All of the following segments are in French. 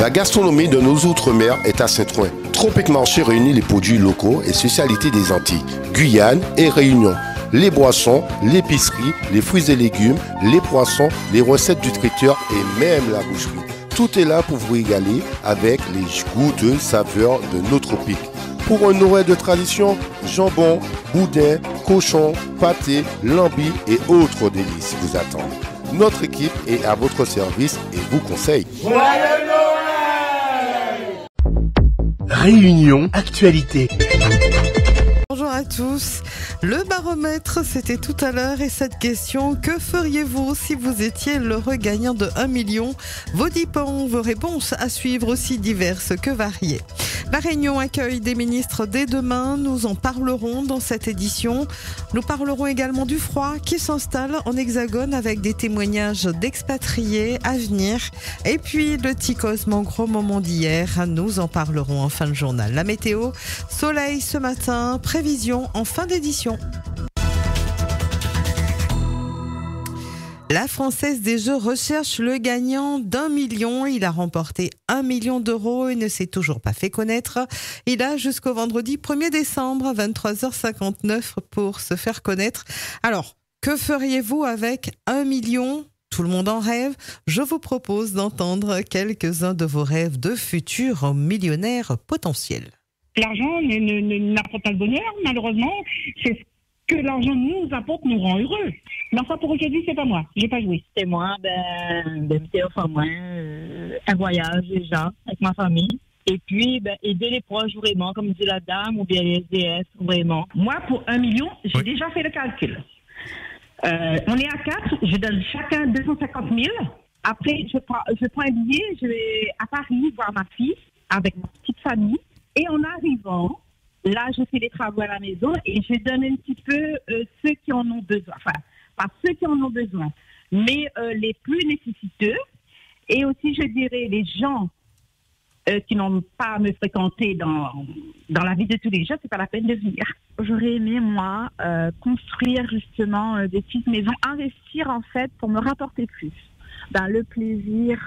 La gastronomie de nos outre-mer est à Saint-Ouen. Tropic Marché réunit les produits locaux et spécialités des Antilles, Guyane et Réunion. Les boissons, l'épicerie, les fruits et légumes, les poissons, les recettes du traiteur et même la boucherie. Tout est là pour vous régaler avec les goûteuses saveurs de nos tropiques. Pour un Noël de tradition, jambon, boudin, cochon, pâté, lambi et autres délices vous attendent. Notre équipe est à votre service et vous conseille. Joyeux Noël! Réunion Actualité. Bonjour à tous. Le baromètre, c'était tout à l'heure et cette question, que feriez-vous si vous étiez l'heureux gagnant de 1 million? Vos dipens, vos réponses à suivre aussi diverses que variées. La Réunion accueille des ministres dès demain, nous en parlerons dans cette édition. Nous parlerons également du froid qui s'installe en Hexagone avec des témoignages d'expatriés à venir. Et puis le ticosement gros moment d'hier, nous en parlerons en fin de journal. La météo, soleil ce matin, prévision en fin d'édition. La Française des Jeux recherche le gagnant d'1 million. Il a remporté 1 million d'euros et ne s'est toujours pas fait connaître. Il a jusqu'au vendredi 1er décembre à 23h59 pour se faire connaître. Alors, que feriez-vous avec 1 million ? Tout le monde en rêve. Je vous propose d'entendre quelques-uns de vos rêves de futurs millionnaires potentiels. L'argent n'apporte pas le bonheur, malheureusement. C'est ce que l'argent nous apporte, nous rend heureux. Mais enfin, pour aujourd'hui, c'est pas moi. J'ai pas joué. C'est moi, un voyage déjà, avec ma famille. Et puis, aider les proches vraiment, comme dit la dame, ou bien les SDF, vraiment. Moi, pour 1 million, j'ai déjà fait le calcul. On est à 4, je donne chacun 250 000. Après, je prends un billet, je vais à Paris voir ma fille avec ma petite famille. Et en arrivant, là, je fais les travaux à la maison et je donne un petit peu ceux qui en ont besoin. Enfin, pas ceux qui en ont besoin, mais les plus nécessiteux. Et aussi, je dirais, les gens qui n'ont pas à me fréquenter dans la vie de tous les jours, c'est pas la peine de venir. J'aurais aimé, moi, construire justement des petites maisons, investir en fait pour me rapporter plus. Le plaisir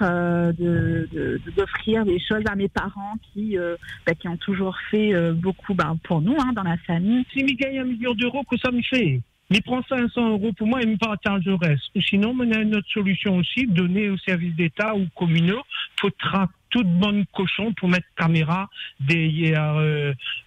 d'offrir des choses à mes parents qui ont toujours fait beaucoup pour nous dans la famille. Si je gagne 1 million d'euros, que ça me fait? Mais prends 500 euros pour moi et me partage le reste. Ou sinon, on a une autre solution aussi, donner au service d'État ou communaux pour traquer toute bonne cochon pour mettre caméra derrière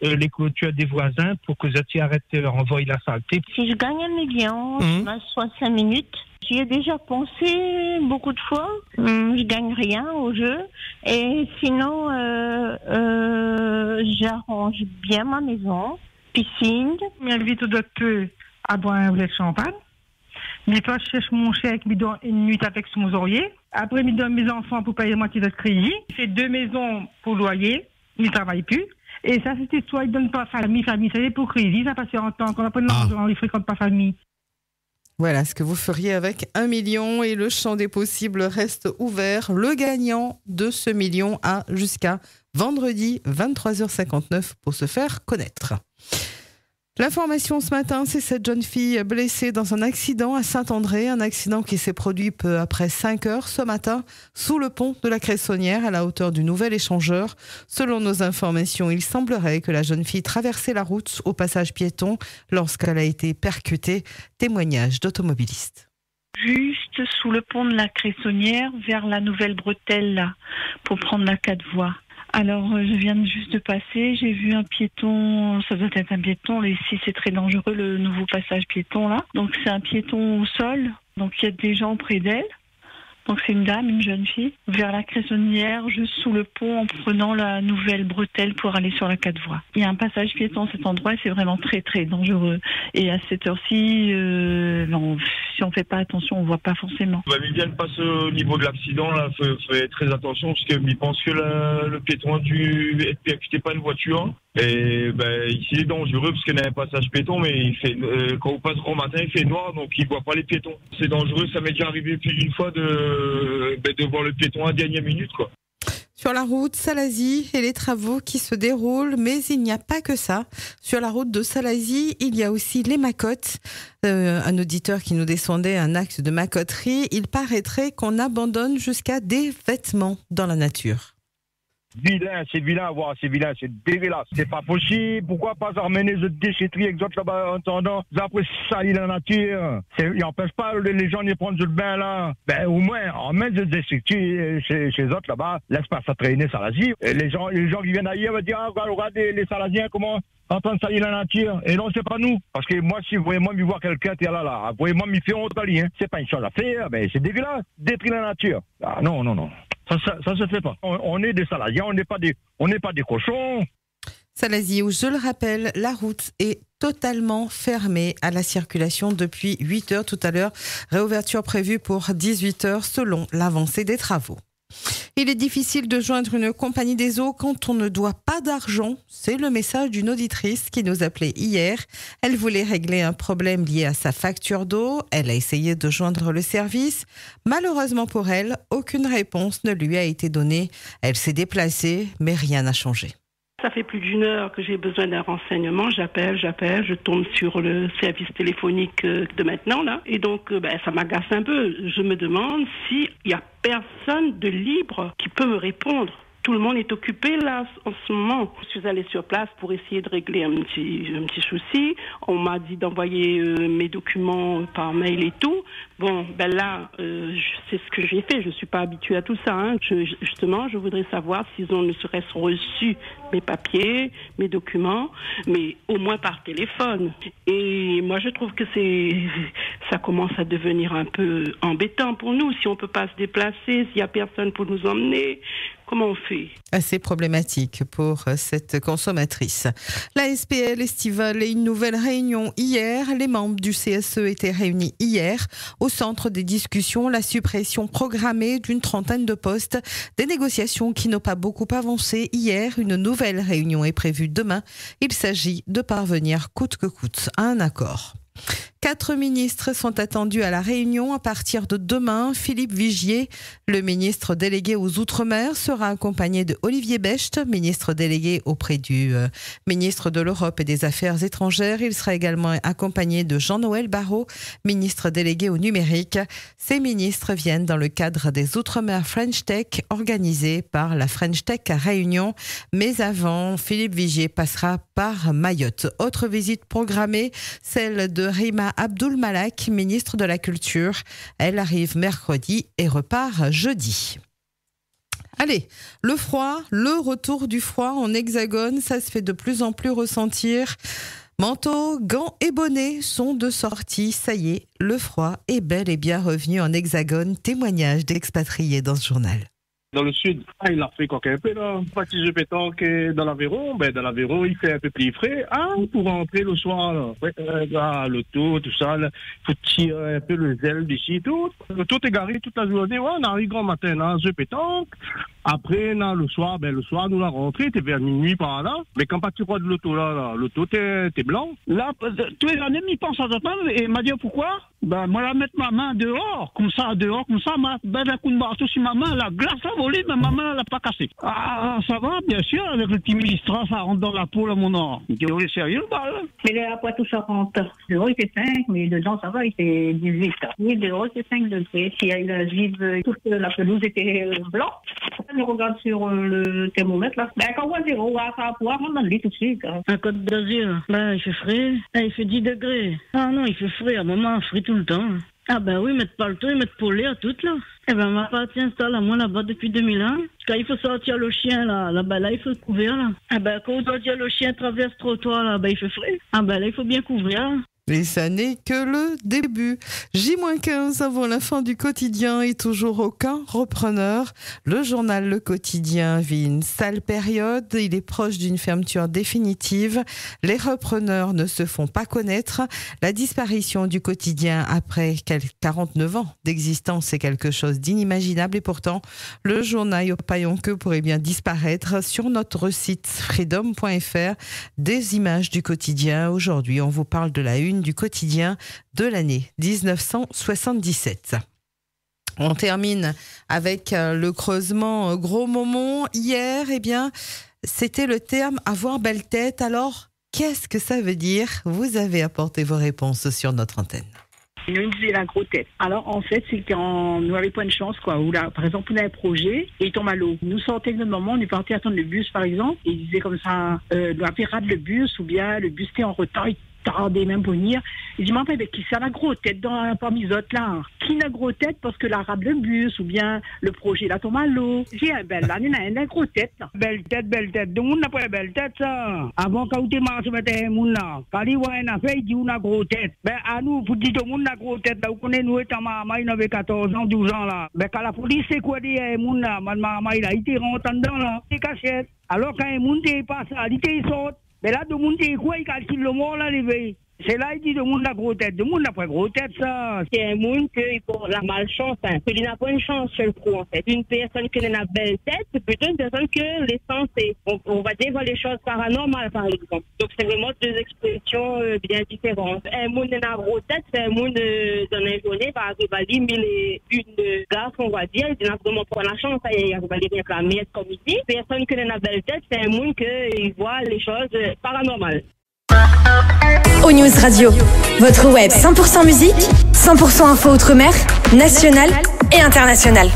les clôtures des voisins pour que ça arrête de leur envoyer la saleté. Si je gagne 1 million, je m'assois 5 minutes. J'y ai déjà pensé beaucoup de fois. Je gagne rien au jeu. Et sinon, j'arrange bien ma maison, piscine. J'invite d'autres à boire un verre de champagne. Mais toi, je cherche mon chèque, je donne une nuit avec son oreiller. Après, je donne mes enfants pour payer la moitié de crédit. J'ai 2 maisons pour loyer. Je ne travaille plus. Et ça, c'était toi, il ne donne pas famille. C'est pour crédit. Ça passe en temps. Quand on n'a pas l'argent, on ne fréquente pas famille. Voilà ce que vous feriez avec 1 million et le champ des possibles reste ouvert. Le gagnant de ce million a jusqu'à vendredi 23h59 pour se faire connaître. L'information ce matin, c'est cette jeune fille blessée dans un accident à Saint-André, un accident qui s'est produit peu après 5 heures ce matin sous le pont de la Cressonnière à la hauteur du Nouvel Échangeur. Selon nos informations, il semblerait que la jeune fille traversait la route au passage piéton lorsqu'elle a été percutée. Témoignage d'automobilistes. Juste sous le pont de la Cressonnière vers la Nouvelle Bretelle là, pour prendre la 4 voies. Alors, je viens juste de passer, j'ai vu un piéton, ça doit être un piéton, ici c'est très dangereux le nouveau passage piéton là. Donc c'est un piéton au sol, donc il y a des gens près d'elle. Donc c'est une dame, une jeune fille, vers la Cressonnière, juste sous le pont en prenant la Nouvelle Bretelle pour aller sur la 4 voies. Il y a un passage piéton à cet endroit et c'est vraiment très très dangereux. Et à cette heure-ci, si on fait pas attention, on voit pas forcément. Il vient de passer au niveau de l'accident, là, faut être très attention parce qu'il pense que le piéton a dû être percuté par une voiture. Et ici il est dangereux parce qu'il y a un passage piéton, mais il fait quand on passe au matin, il fait noir, donc il voit pas les piétons. C'est dangereux, ça m'est déjà arrivé plus d'une fois de voir le piéton à la dernière minute, quoi. Sur la route Salazie et les travaux qui se déroulent, mais il n'y a pas que ça. Sur la route de Salazie, il y a aussi les macottes. Un auditeur qui nous descendait un acte de macoterie, il paraîtrait qu'on abandonne jusqu'à des vêtements dans la nature. Vilain, c'est vilain à voir, c'est vilain, c'est dégueulasse. C'est pas possible. Pourquoi pas ramener les déchetteries exotes là-bas en attendant? Après, salir la nature. Il n'empêche pas les gens de prendre le bain là. Ben, au moins, emmène les déchetteries chez les autres là-bas. Laisse pas ça traîner, Salazie. Et les gens qui viennent ailleurs vont dire, ah, regarde les Salaziens, comment en train de salir la nature. Et non, c'est pas nous. Parce que moi, si vous voyez moi me voir quelqu'un, t'es là, vous voyez moi me faire honte, hein. C'est pas une chose à faire, mais c'est dégueulasse. Détruire la nature. Ah, non. Ça se fait pas. On est des Salaziens, on n'est pas des cochons. Salazie, où je le rappelle, la route est totalement fermée à la circulation depuis 8 heures tout à l'heure. Réouverture prévue pour 18 heures selon l'avancée des travaux. Il est difficile de joindre une compagnie des eaux quand on ne doit pas d'argent. C'est le message d'une auditrice qui nous appelait hier. Elle voulait régler un problème lié à sa facture d'eau. Elle a essayé de joindre le service. Malheureusement pour elle, aucune réponse ne lui a été donnée. Elle s'est déplacée, mais rien n'a changé. Ça fait plus d'1 heure que j'ai besoin d'un renseignement. J'appelle, je tombe sur le service téléphonique de maintenant, là. Et donc, ça m'agace un peu. Je me demande s'il y a personne de libre qui peut me répondre. Tout le monde est occupé là en ce moment. Je suis allée sur place pour essayer de régler un petit souci. On m'a dit d'envoyer mes documents par mail et tout. Bon, là, c'est ce que j'ai fait. Je suis pas habituée à tout ça. Hein. Justement, je voudrais savoir s'ils ont ne serait-ce reçu mes papiers, mes documents, mais au moins par téléphone. Et moi, je trouve que ça commence à devenir un peu embêtant pour nous. Si on peut pas se déplacer, s'il y a personne pour nous emmener, comment on fait? Assez problématique pour cette consommatrice. La SPL estivale et une nouvelle réunion hier. Les membres du CSE étaient réunis hier. Au centre des discussions, la suppression programmée d'une trentaine de postes. Des négociations qui n'ont pas beaucoup avancé hier. Une nouvelle réunion est prévue demain. Il s'agit de parvenir coûte que coûte à un accord. 4 ministres sont attendus à la Réunion à partir de demain. Philippe Vigier, le ministre délégué aux Outre-mer, sera accompagné de Olivier Becht, ministre délégué auprès du ministre de l'Europe et des Affaires étrangères. Il sera également accompagné de Jean-Noël Barrot, ministre délégué au numérique. Ces ministres viennent dans le cadre des Outre-mer French Tech organisés par la French Tech à Réunion. Mais avant, Philippe Vigier passera par Mayotte. Autre visite programmée, celle de Rima Abdul Malak, ministre de la Culture. Elle arrive mercredi et repart jeudi. Allez, le froid, le retour du froid en Hexagone, ça se fait de plus en plus ressentir. Manteaux, gants et bonnets sont de sortie. Ça y est, le froid est bel et bien revenu en Hexagone. Témoignage d'expatriés dans ce journal. Dans le sud, il a fait un peu là. Partie de pétanque dans l'Aveyron, dans l'Aveyron, il fait un peu plus frais. Pour rentrer le soir, là, l'auto, tout ça, il faut tirer un peu le zèle d'ici, tout. Tout est garé toute la journée. Ouais, on arrive grand matin, là, jeu pétanque. Après, là, le soir, nous la rentrée, t'es vers minuit par là. Mais quand tu crois de l'auto, là, l'auto, t'es blanc. Là, tous les années, m'y pense à temps, et m'a dit pourquoi? Moi, la mettre ma main dehors, comme ça, un coup de marteau sur ma main, la glace a volé, mais ma main, elle n'a pas cassé. Ça va, bien sûr, avec le petit ministre, ça rentre dans la peau, là, mon or. Il dit, oui, sérieux, le bal. Mais là, à Poitou-Charentes, dehors, il fait 5, mais dedans, ça va, il fait 18. Oui, dehors, c'est 5 degrés. S'il y a eu la givre, toute la pelouse était blanche. Je regarde sur le thermomètre, là. Quand on voit 0, ça va pouvoir m'en demander tout de suite. Un Côte d'Azur, il fait frais. Il fait 10 degrés. Ah non, il fait frais. À un moment, frais tout le temps. Oui, mettre palto et mettre polé à toutes, là. Ma partie installe à moi là-bas depuis 2001. Quand il faut sortir le chien, là, il faut le couvrir, là. Quand on doit dire le chien traverse le trottoir, là, il fait frais. Là, il faut bien couvrir. Et ça n'est que le début. J-15 avant la fin du quotidien et toujours aucun repreneur. Le journal Le Quotidien vit une sale période. Il est proche d'une fermeture définitive. Les repreneurs ne se font pas connaître. La disparition du quotidien après 49 ans d'existence est quelque chose d'inimaginable et pourtant, le journal au paillon que pourrait bien disparaître. Sur notre site freedom.fr, des images du quotidien. Aujourd'hui, on vous parle de la une du quotidien de l'année 1977. On termine avec le creusement Gros Momont. Hier, c'était le terme avoir belle tête. Alors, qu'est-ce que ça veut dire? Vous avez apporté vos réponses sur notre antenne. Ils nous disaient la grosse tête. Alors, en fait, c'est qu'on n'avait pas une chance, quoi. Ou là, par exemple, on a un projet et il tombe à l'eau. Nous sortons de notre moment, on est parti attendre le bus, par exemple, et il disait comme ça, nous avons raté le bus, ou bien le bus était en retard, il tardait même pour venir. Il dit, mais qui ça la grosse tête parmi les autres, là? Qui n'a grosse tête parce que la rate le bus, ou bien le projet, là, tombe à l'eau. J'ai un bel, là, il y a une grosse tête, là. Belle tête. Tout le monde n'a pas une belle tête, ça. Avant, quand tu marches, tu monde là. Quand il voit une affaire, il dit, on a grosse tête. Ben, à nous, pour dire tout le monde a grosse tête, là. Vous connaissez, nous, étant maman, il avait 14 ans, 12 ans, là. Ben, quand la police, c'est quoi, dit, monde là, maman, il a été rentré dedans, là. C'est cachette. Alors, quand il monde passe, il sort. Mais là, tout le monde dit quoi, il calcule le mort, là, les c'est là, il dit, le monde a gros tête. Le monde n'a pas gros tête, ça. C'est un monde qui a la malchance, hein. Il n'a pas une chance sur le coup, en fait. Une personne qui a une belle tête, c'est plutôt une personne que l'essence est, on va dire, les choses paranormales, par exemple. Donc, c'est vraiment deux expressions bien différentes. Un monde qui a une grosse tête, c'est un monde dans une journée, par exemple, il y a une garce, on va dire, il n'a vraiment pas la chance, il y a la meilleure comme ici. Personne qui a une belle tête, c'est un monde qui voit les choses paranormales. O-News Radio, votre web 100% musique, 100% info outre-mer, nationale et internationale.